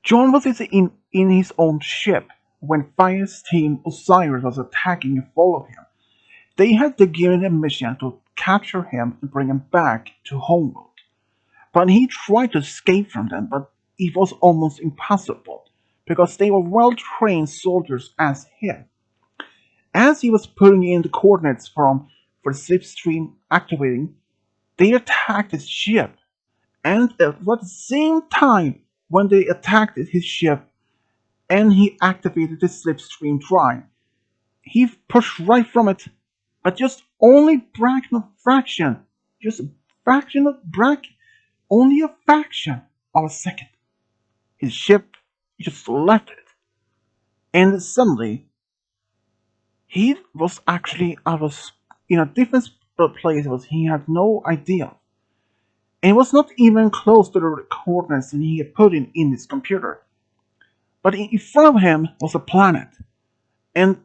John was in his own ship when Fire's team Osiris was attacking and followed him. They had been given a mission to capture him and bring him back to homeworld. But he tried to escape from them, but it was almost impossible because they were well-trained soldiers as him. As he was putting in the coordinates for the slipstream activating, they attacked his ship, and at the same time when they attacked his ship and he activated the slipstream drive, he pushed right from it, but just only just a fraction of only a fraction of a second. His ship just left it, and suddenly he was actually out of in a different place. He had no idea, and it was not even close to the coordinates that he had put in his computer. But in front of him was a planet, and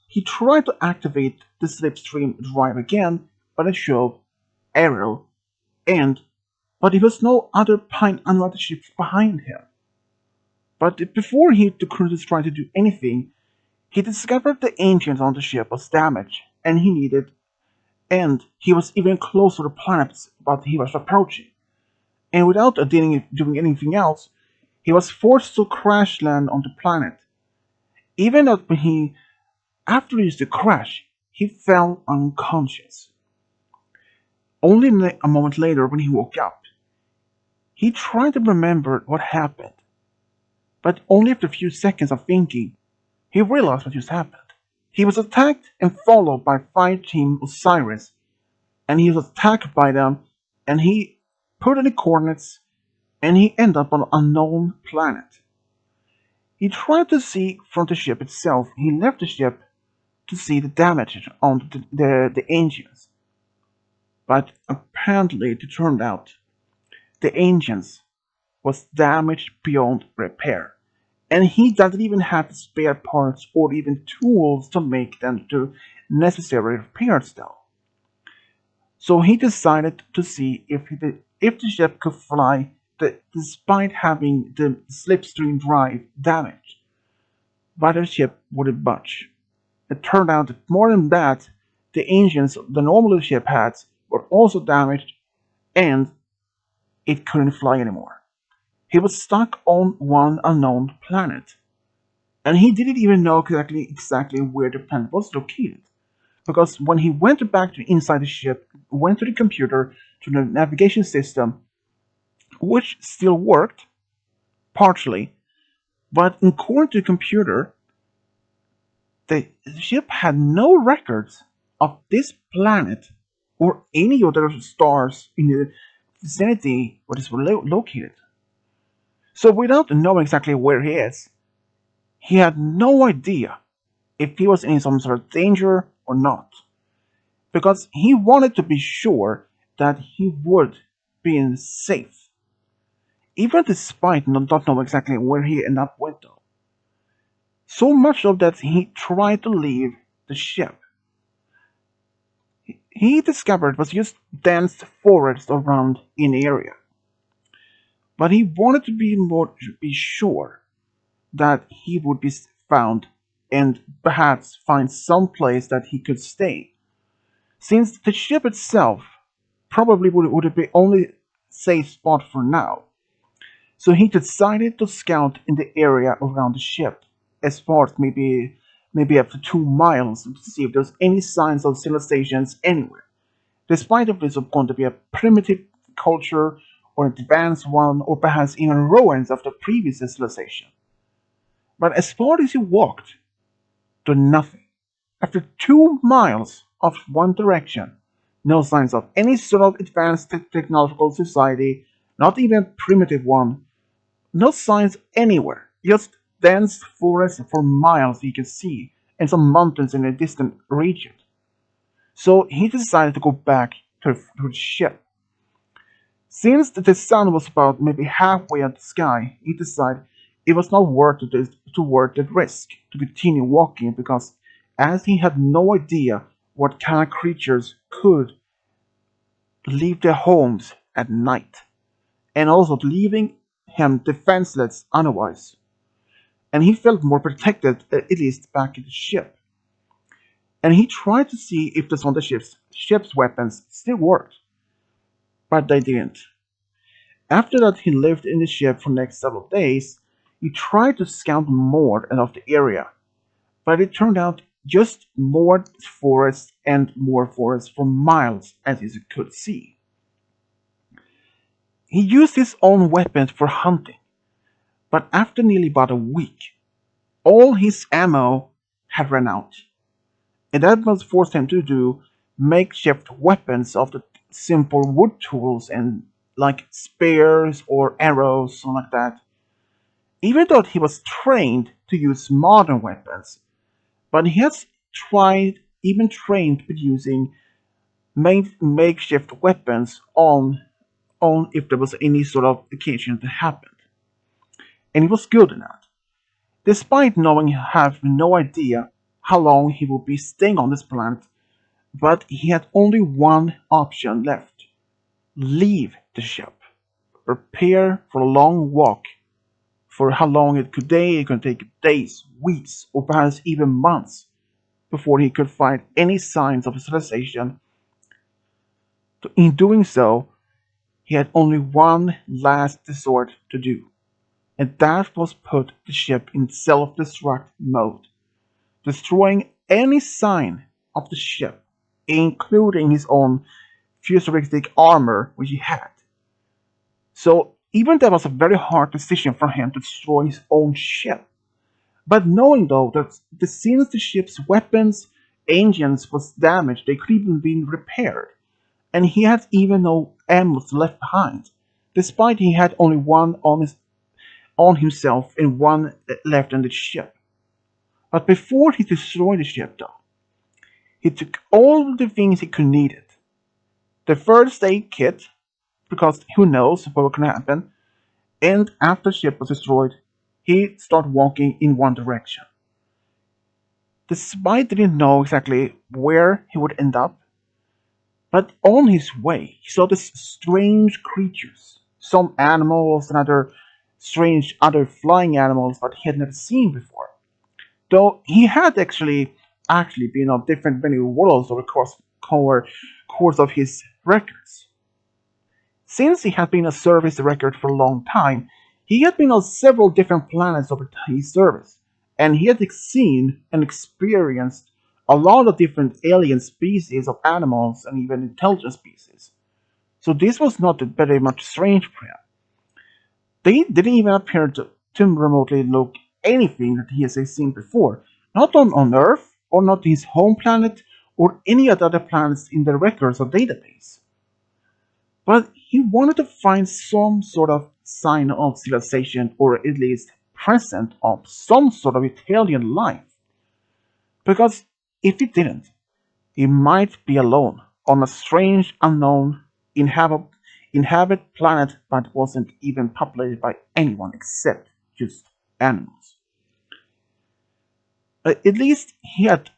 he tried to activate the slipstream drive again, but it showed error, but there was no other ships behind him. But before he could try to do anything, he discovered the engines on the ship was damaged, and he was even closer to the planet but he was approaching. And without doing anything else, he was forced to crash land on the planet. Even after the crash, he fell unconscious. Only a moment later, when he woke up, he tried to remember what happened, but only after a few seconds of thinking, he realized what just happened. He was attacked and followed by Fire Team Osiris, and he was attacked by them, and he put in the coordinates, and he ended up on an unknown planet. He tried to see from the ship itself. He left the ship to see the damage on the engines. But apparently it turned out the engines was damaged beyond repair. And he doesn't even have the spare parts or even tools to make them do necessary repairs though. So he decided to see if the ship could fly despite having the slipstream drive damaged. But the ship wouldn't budge. It turned out that more than that, the engines the normal ship had were also damaged, and it couldn't fly anymore. He was stuck on one unknown planet, and he didn't even know exactly where the planet was located. Because when he went back to inside the ship, went to the computer, to the navigation system, which still worked, partially, but according to the computer, the ship had no records of this planet or any other stars in the vicinity where it was located. So without knowing exactly where he is, he had no idea if he was in some sort of danger or not. Because he wanted to be sure that he would be safe. Even despite not knowing exactly where he ended up with though. So much of that he tried to leave the ship. He discovered was just dense forest around in the area. But he wanted to be sure that he would be found and perhaps find some place that he could stay. Since the ship itself probably would be only safe spot for now. So he decided to scout in the area around the ship, as far as maybe up to 2 miles, to see if there's any signs of civilizations anywhere. Despite if it's going to be a primitive culture or an advanced one, or perhaps even ruins of the previous civilization. But as far as he walked, to nothing. After 2 miles of one direction, no signs of any sort of advanced technological society, not even primitive one, no signs anywhere, just dense forest for miles you can see, and some mountains in a distant region. So he decided to go back to the ship. Since the sun was about maybe halfway up the sky, he decided it was not worth the risk to continue walking because as he had no idea what kind of creatures could leave their homes at night, and also leaving him defenseless otherwise, and he felt more protected, at least back in the ship. And he tried to see if the on the ship's weapons still worked, but they didn't. After that, he lived in the ship for the next several days. He tried to scout more of the area, but it turned out just more forest and more forest for miles as he could see. He used his own weapons for hunting, but after nearly about a week, all his ammo had run out, and that was forced him to do makeshift weapons of the simple wood tools and like spears or arrows, something like that. Even though he was trained to use modern weapons, but he has even trained with using makeshift weapons on if there was any sort of occasion that happened. And he was good in that. Despite knowing having no idea how long he would be staying on this planet, but he had only one option left. Leave the ship. Prepare for a long walk. For how long it could take days, weeks, or perhaps even months before he could find any signs of civilization. In doing so, he had only one last resort to do, and that was put the ship in self-destruct mode, destroying any sign of the ship, including his own futuristic armor which he had. So even that was a very hard decision for him to destroy his own ship. But knowing though that since the ship's weapons, engines was damaged, they could even be repaired, and he had even no ammo left behind, despite he had only one on himself and one left in the ship. But before he destroyed the ship, though, he took all the things he could need it. The first aid kit, because who knows what could happen, and after the ship was destroyed, he started walking in one direction. Despite he didn't know exactly where he would end up, but on his way he saw these strange creatures, some animals and other strange other flying animals that he had never seen before. Though he had actually been on different many worlds over course of his records. Since he had been a service record for a long time, he had been on several different planets over his service, and he had seen and experienced a lot of different alien species of animals and even intelligent species. So this was not very much strange for him. They didn't even appear to remotely look anything that he has seen before, not on Earth, or not his home planet, or any of the other planets in the records or database. But he wanted to find some sort of sign of civilization, or at least present of some sort of Italian life. Because if he didn't, he might be alone on a strange, unknown, inhabited planet that wasn't even populated by anyone except just animals. At least he had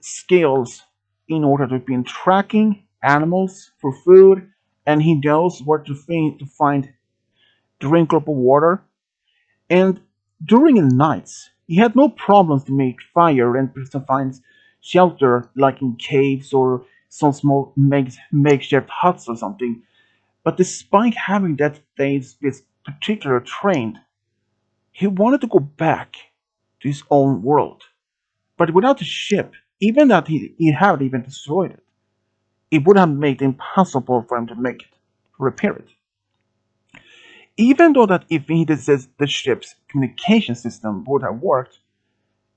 skills in order to be tracking animals for food, and he knows where to find drinkable water. And during the nights, he had no problems to make fire and to find shelter, like in caves or some small makeshift huts or something. But despite having this particular trained, he wanted to go back to his own world. But without the ship, even that he had even destroyed it, it would have made it impossible for him to make it, repair it. Even though that if he says the ship's communication system would have worked,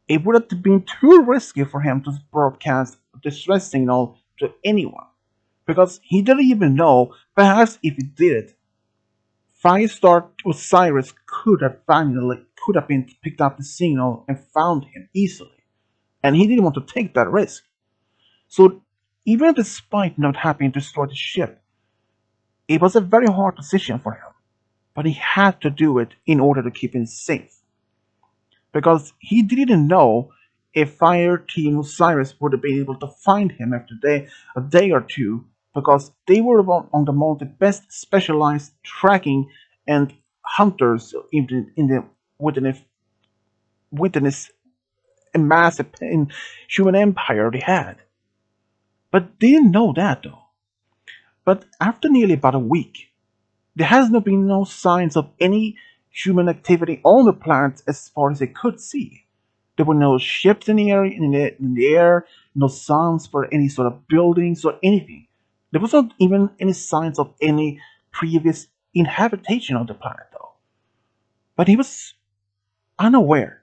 it would have been too risky for him to broadcast a distress signal to anyone, because he didn't even know, perhaps if he did it, Firestar Osiris could have been picked up the signal and found him easily, and he didn't want to take that risk. So even despite not having destroyed the ship, it was a very hard decision for him, but he had to do it in order to keep him safe. Because he didn't know if Fire Team Osiris would have been able to find him after a day or two, because they were on the best specialized tracking and hunters within this massive human empire they had. But they didn't know that though. But after nearly about a week, there has not been no signs of any human activity on the planet as far as they could see. There were no ships in the air, no sounds for any sort of buildings or anything. There was not even any signs of any previous inhabitation of the planet, though. But he was unaware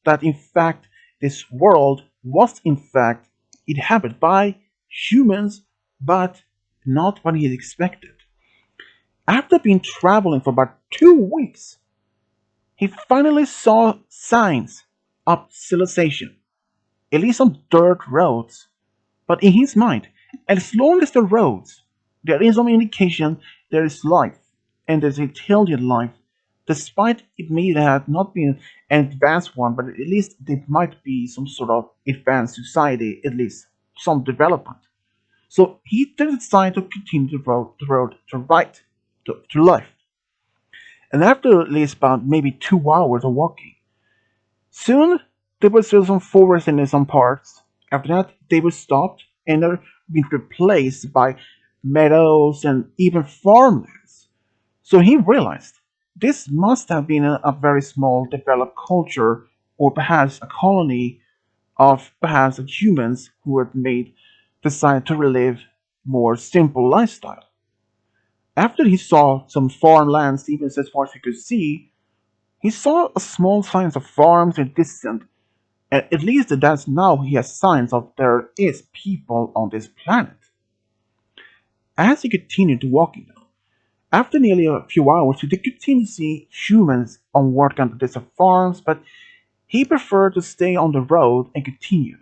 that, in fact, this world was, in fact, inhabited by humans, but not what he had expected. After being traveling for about 2 weeks, he finally saw signs of civilization, at least on dirt roads. But in his mind, as long as the roads, there is some indication there is life, and there's intelligent life, despite it may have not been an advanced one, but at least there might be some sort of advanced society, at least some development. So he decided to continue the road to right, to left. And after at least about maybe 2 hours of walking, soon there was still some forest in some parts. After that, they were stopped and they're being replaced by meadows and even farmlands. So he realized this must have been a very small developed culture, or perhaps a colony of perhaps humans who had made decide to live more simple lifestyle. After he saw some farmlands even as far as he could see, he saw a small signs of farms in the distance, and at least that's now he has signs of there is people on this planet. As he continued walking now, after nearly a few hours, he did continue to see humans on work on the distant farms, but he preferred to stay on the road and continue.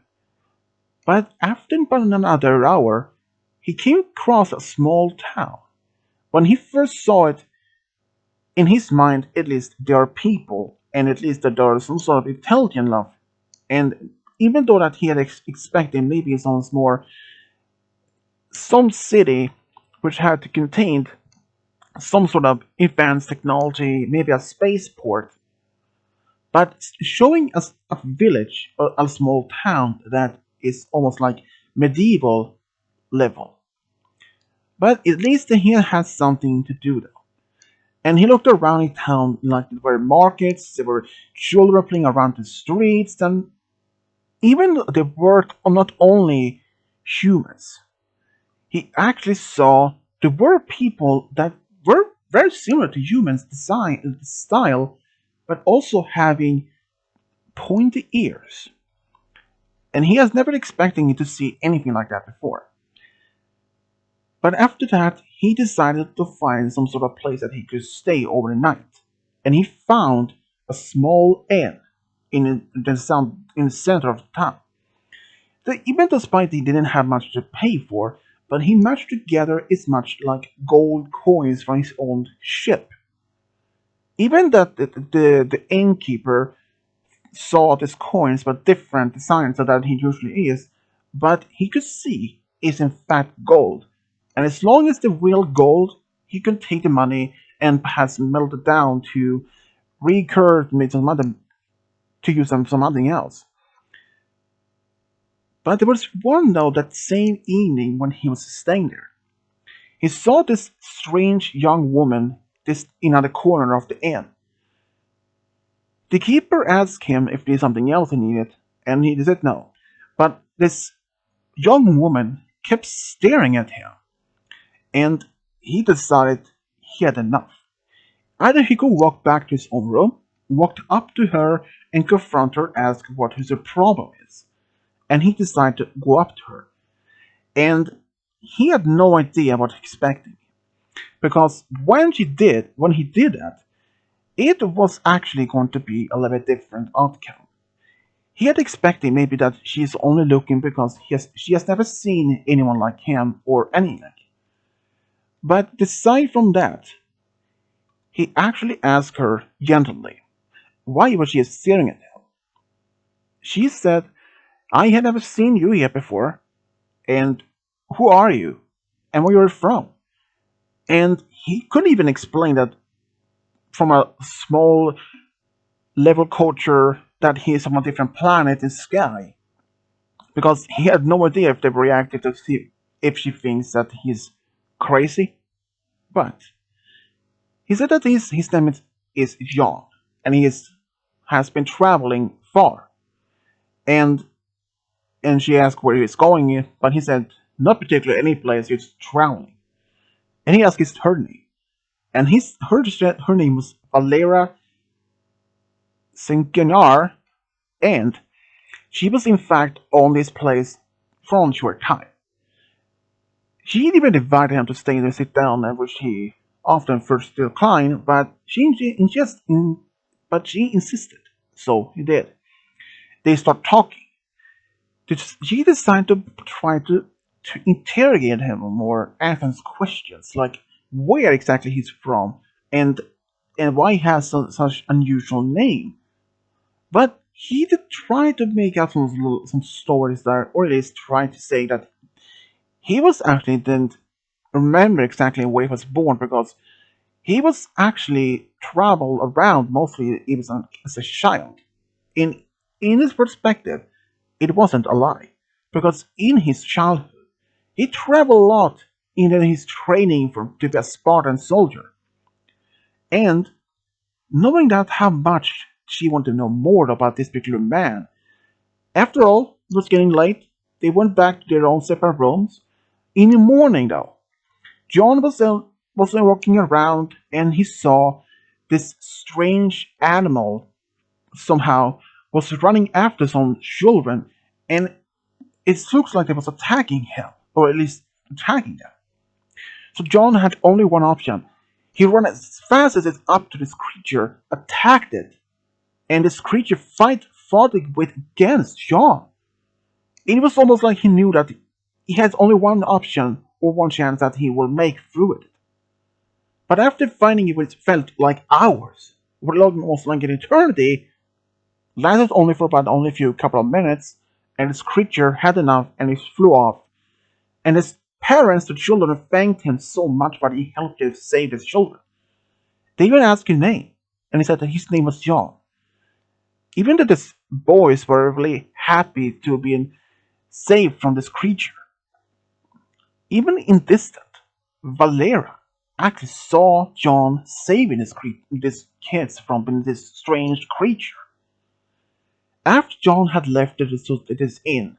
But after about another hour, he came across a small town. When he first saw it, in his mind, at least, there are people, and at least that there is some sort of intelligent love. And even though that he had expected maybe some city which had to contain some sort of advanced technology, maybe a spaceport, but showing us a village or a small town that is almost like medieval level. But at least he has something to do though. And he looked around in town, like there were markets, there were children playing around the streets, and even there were not only humans. He actually saw there were people that were very similar to humans design style, but also having pointy ears. And he has never expecting to see anything like that before. But after that, he decided to find some sort of place that he could stay overnight. And he found a small inn in the center of the town. Even despite he didn't have much to pay for, but he managed to gather as much like gold coins from his own ship. Even that the innkeeper saw these coins but different designs than he usually is, but he could see is in fact gold. And as long as the real gold, he could take the money and perhaps melt it down to recur some other to use something else. But there was one though that same evening when he was staying there. He saw this strange young woman this in the corner of the inn. The keeper asked him if there's something else he needed, and he said no. But this young woman kept staring at him, and he decided he had enough. Either he could walk back to his own room, walk up to her, and confront her, ask what his problem is. And he decided to go up to her. And he had no idea what expecting. Because when he did that, it was actually going to be a little bit different outcome. He had expected maybe that she's only looking because she has never seen anyone like him or anything. But aside from that, he actually asked her gently why was she staring at him. She said, I had never seen you here before, and who are you, and where you're from. And he couldn't even explain that from a small level culture that he is from a different planet in sky, because he had no idea if they reacted to see if she thinks that he's crazy. But he said that his name is John, and has been traveling far. And she asked where he was going, but he said not particularly any place, just traveling. And he asked her name, and her name was Valeera Sanguinar, and she was in fact on this place for a short time. She even invited him to stay and sit down, and which he often first declined, but she insisted. So he did. They start talking. She decided to try to interrogate him more, ask him questions like where exactly he's from and why he has such unusual name. But he did try to make up some stories there, or at least try to say that he was actually didn't remember exactly where he was born, because he was actually traveled around mostly even as a child. In his perspective, it wasn't a lie, because in his childhood he traveled a lot in his training to be a Spartan soldier. And knowing that how much she wanted to know more about this particular man, after all, it was getting late. They went back to their own separate rooms. In the morning, though, John was walking around and he saw this strange animal somehow was running after some children, and it looks like it was attacking him, or at least attacking them. So John had only one option. He ran as fast as it up to this creature, attacked it, and this creature fought with against John. It was almost like he knew that he had only one option or one chance that he will make through it. But after finding it, which felt like hours, or almost like an eternity, lasted only for about only a few couple of minutes, and this creature had enough and it flew off. And his parents, the children, thanked him so much that he helped to save his children. They even asked his name, and he said that his name was John. Even though these boys were really happy to be saved from this creature, even in distant, Valeera actually saw John saving these kids from this strange creature. After John had left this inn,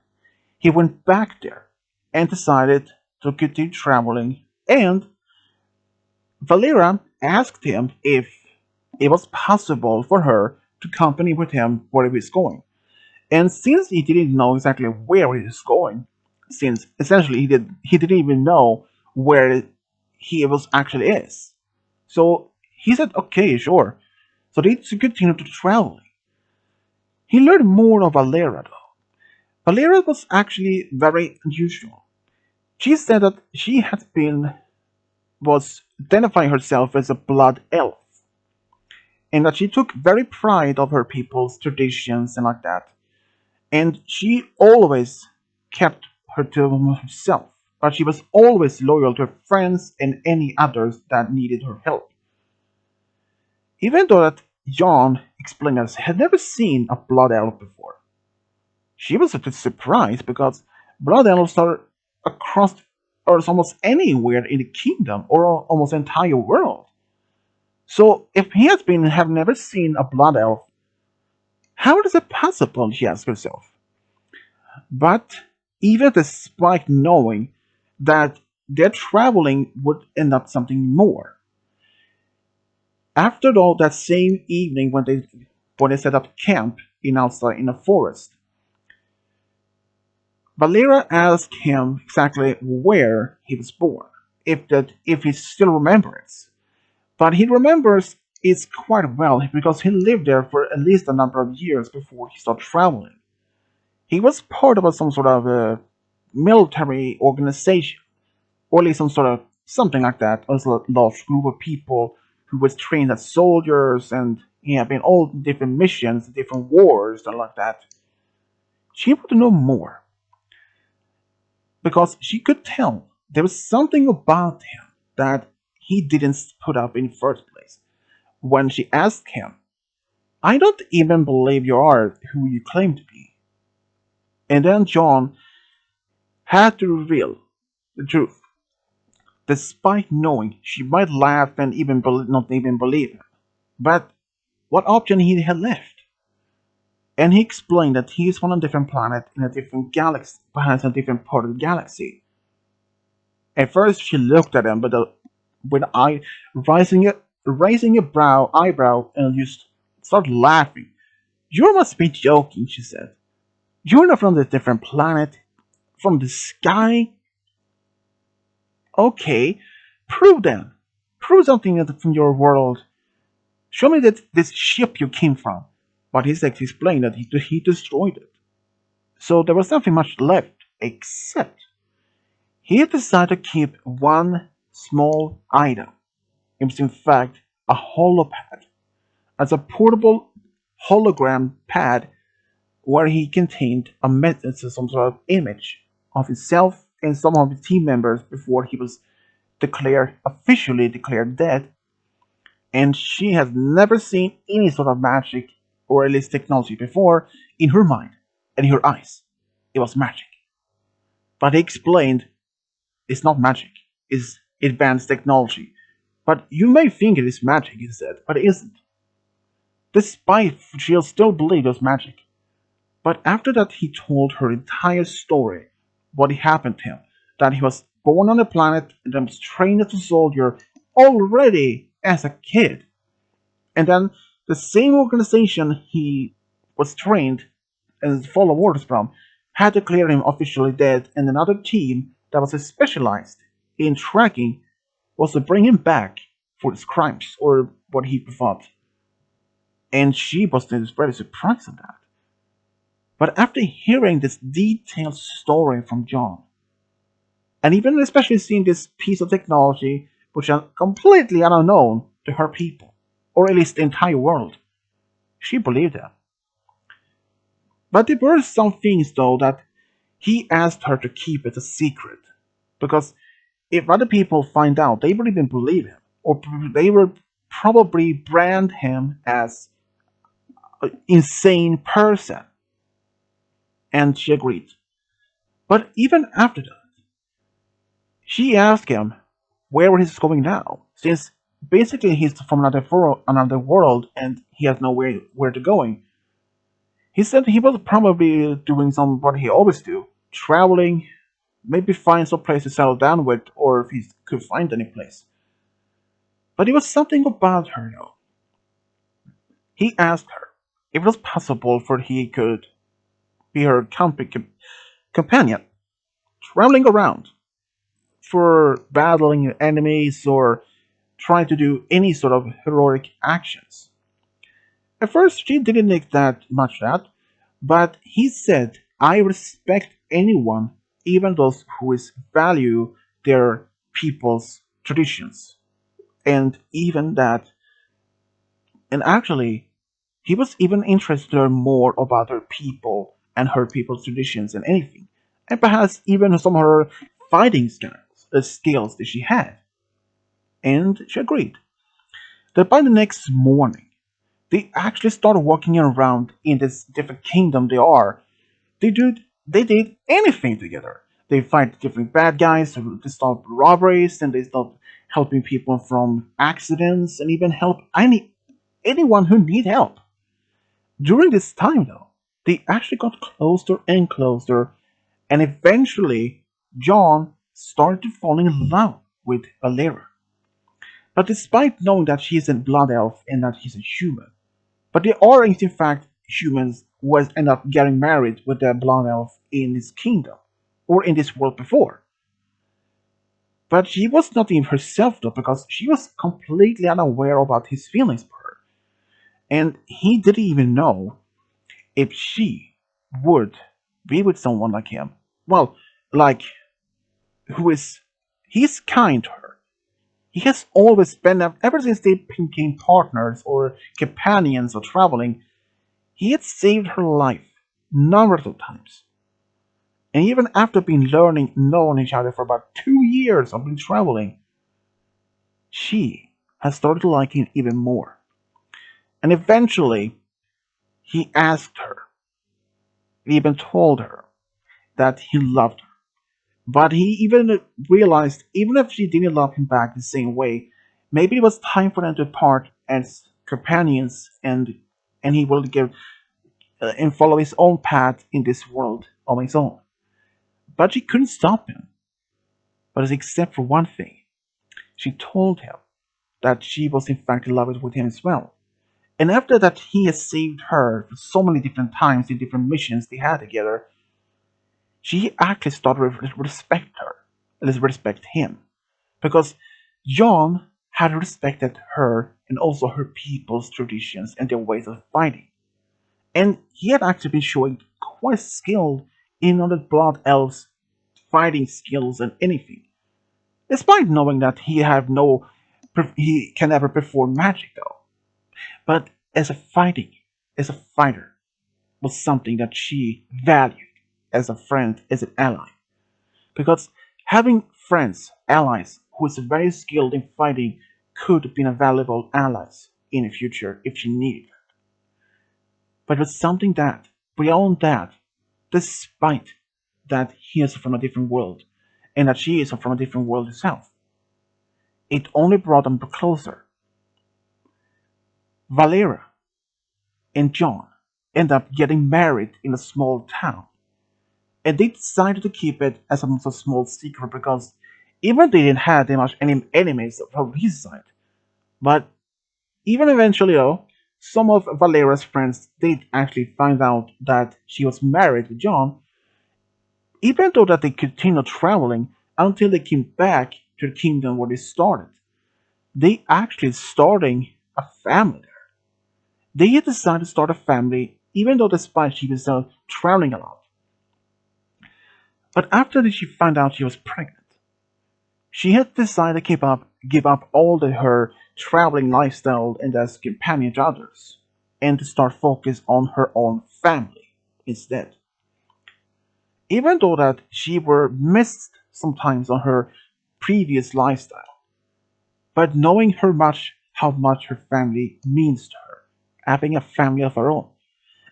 he went back there and decided to continue traveling, and Valeera asked him if it was possible for her to accompany with him where he was going. And since he didn't know exactly where he was going, since essentially he didn't even know where he was actually is. So he said, okay, sure. So they continued to traveling. He learned more of Valeera though. Valeera was actually very unusual. She said that she was identifying herself as a blood elf, and that she took very pride of her people's traditions and like that. And she always kept her to herself, but she was always loyal to her friends and any others that needed her help. Even though that Jan explained us had never seen a blood elf before, she was a bit surprised because blood elves are across Earth almost anywhere in the kingdom or almost the entire world. So if he has been have never seen a blood elf, how is it possible? She asked herself. But even despite knowing that their traveling would end up something more, after all, that same evening when they set up camp outside in a forest, Valeera asked him exactly where he was born, if he still remembers. But he remembers it quite well because he lived there for at least a number of years before he started traveling. He was part of some sort of a military organization, or at least some sort of something like that. It was a large group of people who was trained as soldiers, and he had been all different missions, different wars, and like that. She wanted to know more because she could tell there was something about him that he didn't put up in the first place. when she asked him, "I don't even believe you are who you claim to be." And then John had to reveal the truth, despite knowing she might laugh and not even believe him. But what option he had left? And he explained that he is from a different planet in a different galaxy, perhaps a different part of the galaxy. At first, she looked at him with eye raising a eyebrow, and just started laughing. "You must be joking," she said. "You're not from this different planet, from the sky." "Okay, prove then. Prove something from your world. Show me that this ship you came from." But he explained that he destroyed it. So there was nothing much left, except he had decided to keep one small item. It was in fact a holopad, as a portable hologram pad where he contained some sort of image of himself and some of his team members before he was officially declared dead. And she has never seen any sort of magic or at least technology before. In her mind and in her eyes, it was magic. But he explained it's not magic, it's advanced technology. "But you may think it is magic," he said, "but it isn't." Despite she'll still believe it was magic. But after that, he told her entire story, what happened to him, that he was born on a planet and then was trained as a soldier already as a kid. And then the same organization he was trained and follow orders from had declared him officially dead, and another team that was specialized in tracking was to bring him back for his crimes, or what he thought. And she was very surprised at that. But after hearing this detailed story from John, and even especially seeing this piece of technology which is completely unknown to her people, or at least the entire world, she believed him. But there were some things, though, that he asked her to keep it a secret. Because if other people find out, they wouldn't even believe him. Or they would probably brand him as an insane person. And she agreed. But even after that, she asked him where he's going now. Since basically he's from another world and he has nowhere where to going. He said he was probably doing some what he always do, traveling, maybe find some place to settle down with, or if he could find any place. But it was something about her, though. He asked her if it was possible for he could be her companion, traveling around for battling enemies or trying to do any sort of heroic actions. At first, she didn't think that much that, but he said, "I respect anyone, even those who is value their people's traditions, and even that." And actually, he was even interested to learn more about her people and her people's traditions and anything, and perhaps even some of her fighting skills that she had. And she agreed. That by the next morning, they actually started walking around in this different kingdom they are. They did anything together. They fight different bad guys, they stop robberies, and they stop helping people from accidents, and even help anyone who need help. During this time, though, they actually got closer and closer, and eventually, John started to fall in love with Valeera. But despite knowing that she is a blood elf and that he's a human, but they are in fact humans who has ended up getting married with their blood elf in his kingdom, or in this world before. But she was not even herself though, because she was completely unaware about his feelings for her. And he didn't even know if she would be with someone like him. Well, like, who is, he's kind to her. He has always been, ever since they became partners or companions or traveling, he had saved her life numerous of times. And even after knowing each other for about 2 years of being traveling, she has started to like him even more. And eventually, he asked her, he even told her that he loved her. But he even realized, even if she didn't love him back the same way, maybe it was time for them to part as companions, and he will give and follow his own path in this world on his own. But she couldn't stop him, but except for one thing. She told him that she was in fact in love with him as well. And after that, he has saved her so many different times in different missions they had together. She actually started to respect her, let's respect him, because John had respected her and also her people's traditions and their ways of fighting. And he had actually been showing quite skilled in other blood elves fighting skills and anything, despite knowing that he can never perform magic though. But as a fighter, was something that she valued as a friend, as an ally. Because having friends, allies, who is very skilled in fighting could have been a valuable allies in the future if she needed. But it was something that, beyond that, despite that he is from a different world, and that she is from a different world herself, it only brought them closer. Valeera and John end up getting married in a small town, and they decided to keep it as a small secret because even they didn't have that much any enemies from his side. But even eventually, though, some of Valera's friends did actually find out that she was married to John, even though that they continued traveling until they came back to the kingdom where they started. They actually starting a family there. They had decided to start a family, even though despite she was traveling a lot. But after she found out she was pregnant, she had decided to give up all her traveling lifestyle and as companion to others, and to start focus on her own family instead. Even though that she were missed sometimes on her previous lifestyle, but knowing how much her family means to her, having a family of her own,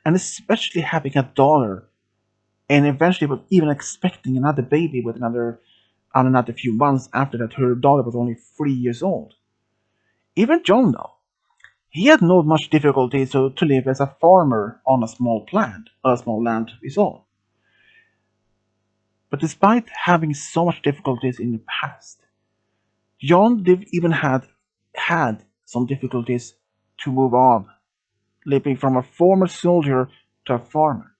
and especially having a daughter, and eventually was even expecting another baby with another few months after that her daughter was only 3 years old. Even John though, he had not much difficulty to live as a farmer on a small land of his own. But despite having so much difficulties in the past, John did even had some difficulties to move on, leaping from a former soldier to a farmer.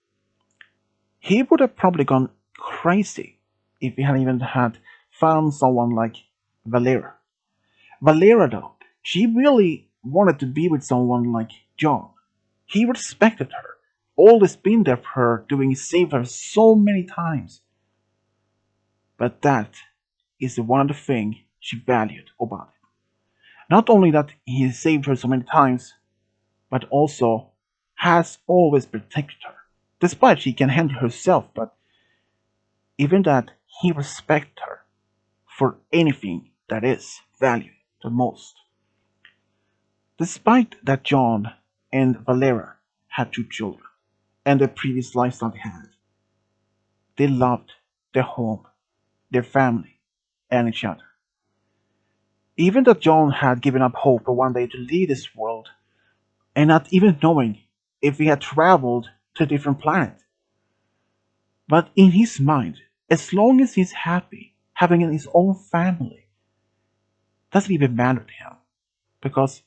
He would have probably gone crazy if he had even had found someone like Valera. Valera, though, she really wanted to be with someone like John. He respected her, always been there for her, doing saved her so many times. But that is the one other thing she valued about him. Not only that he saved her so many times, but also has always protected her. Despite she can handle herself, but even that he respects her for anything that is valued the most. Despite that John and Valera had two children and the previous lifestyle they had, they loved their home, their family, and each other. Even that John had given up hope of one day to leave this world, and not even knowing if he had traveled to a different planet. But in his mind, as long as he's happy, having his own family, doesn't even matter to him. Because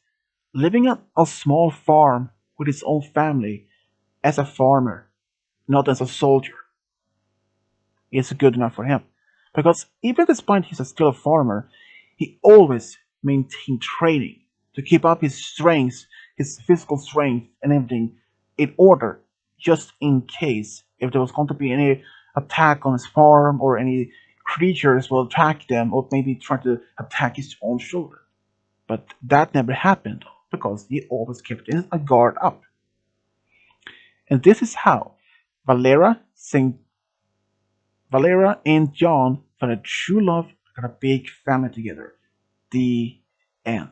living at a small farm with his own family as a farmer, not as a soldier, is good enough for him. Because even despite he's still a farmer, he always maintained training to keep up his strength, his physical strength, and everything in order, just in case if there was going to be any attack on his farm or any creatures will attack them or maybe try to attack his own children. But that never happened because he always kept a guard up. And this is how Valera Saint Valera and John found a true love and a big family together. The end.